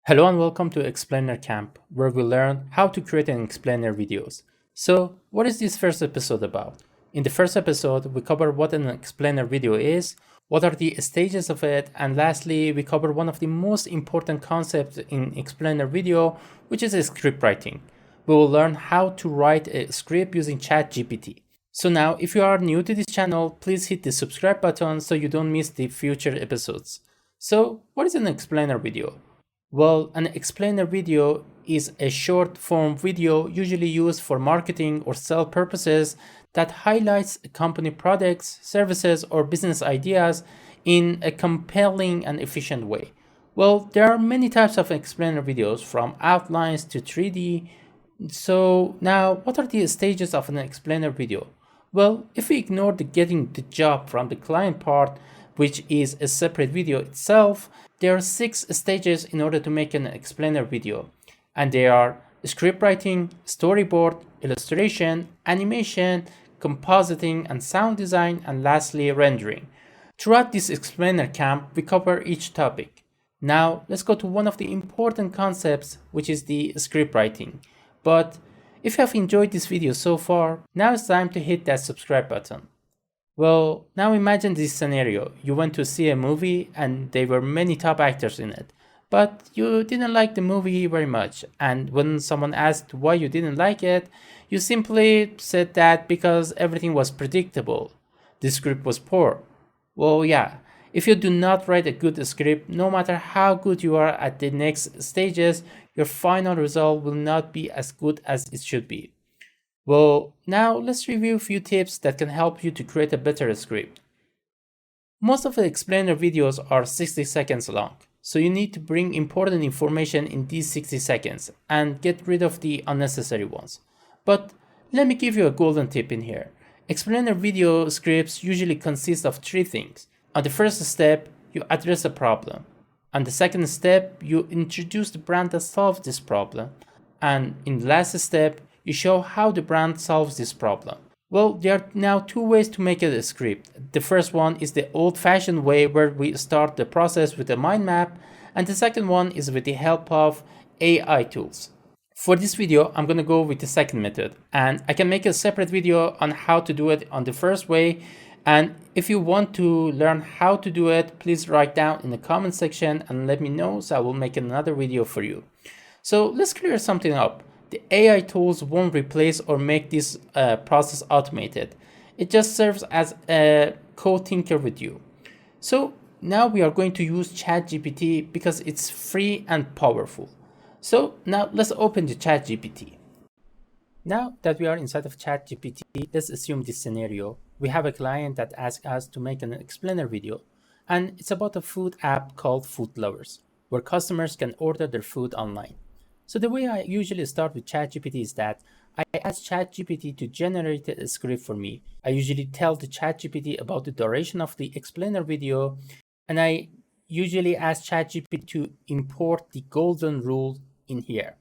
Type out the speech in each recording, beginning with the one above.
Hello and welcome to Explainer Camp, where we learn how to create and explainer videos. So, what is this first episode about? In the first episode, we cover what an explainer video is, what are the stages of it, and lastly, we cover one of the most important concepts in explainer video, which is script writing. We will learn how to write a script using ChatGPT. So now, if you are new to this channel, please hit the subscribe button so you don't miss the future episodes. So, what is an explainer video? Well, an explainer video is a short form video usually used for marketing or sales purposes that highlights a company products, services, or business ideas in a compelling and efficient way. Well, there are many types of explainer videos from outlines to 3D. So now, what are the stages of an explainer video? Well, if we ignore the getting the job from the client part, which is a separate video itself, there are 6 stages in order to make an explainer video, and they are script writing, storyboard, illustration, animation, compositing and sound design, and lastly rendering. Throughout this explainer camp, we cover each topic. Now let's go to one of the important concepts, which is the script writing. But if you have enjoyed this video so far, now it's time to hit that subscribe button. Well, now imagine this scenario. You went to see a movie and there were many top actors in it, but you didn't like the movie very much. And when someone asked why you didn't like it, you simply said that because everything was predictable. The script was poor. Well, yeah, if you do not write a good script, no matter how good you are at the next stages, your final result will not be as good as it should be. Well, now let's review a few tips that can help you to create a better script. Most of the explainer videos are 60 seconds long, so you need to bring important information in these 60 seconds and get rid of the unnecessary ones. But let me give you a golden tip in here. Explainer video scripts usually consist of 3 things. On the first step, you address a problem. On the second step, you introduce the brand that solves this problem. And in the last step, you show how the brand solves this problem. Well, there are now 2 ways to make a script. The first one is the old-fashioned way where we start the process with a mind map, and the second one is with the help of AI tools. For this video, I'm going to go with the second method, and I can make a separate video on how to do it on the first way. And if you want to learn how to do it, please write down in the comment section and let me know, so I will make another video for you. So let's clear something up. The AI tools won't replace or make this process automated. It just serves as a co-thinker with you. So now we are going to use ChatGPT because it's free and powerful. So now let's open the ChatGPT. Now that we are inside of ChatGPT, let's assume this scenario. We have a client that asks us to make an explainer video, and it's about a food app called Food Lovers, where customers can order their food online. So the way I usually start with ChatGPT is that I ask ChatGPT to generate a script for me. I usually tell the ChatGPT about the duration of the explainer video, and I usually ask ChatGPT to import the golden rule in here.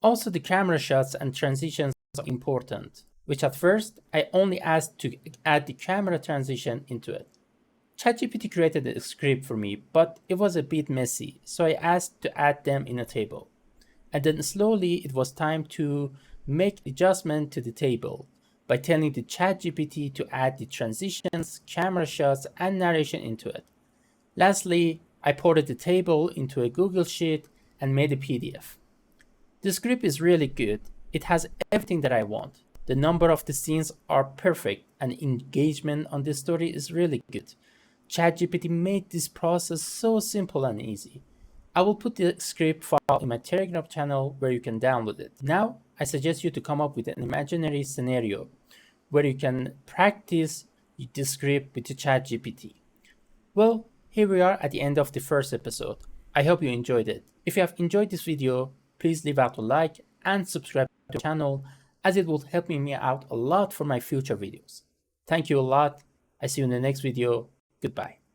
Also, the camera shots and transitions are important, which at first I only asked to add the camera transition into it. ChatGPT created a script for me, but it was a bit messy, so I asked to add them in a table. And then slowly it was time to make adjustment to the table by telling the ChatGPT to add the transitions, camera shots, and narration into it. Lastly, I ported the table into a Google Sheet and made a PDF. The script is really good. It has everything that I want. The number of the scenes are perfect and engagement on the story is really good. ChatGPT made this process so simple and easy. I will put the script file in my Telegram channel where you can download it. Now, I suggest you to come up with an imaginary scenario where you can practice the script with the ChatGPT. Well, here we are at the end of the first episode. I hope you enjoyed it. If you have enjoyed this video, please leave out a like and subscribe to the channel, as it will help me out a lot for my future videos. Thank you a lot. I see you in the next video. Goodbye.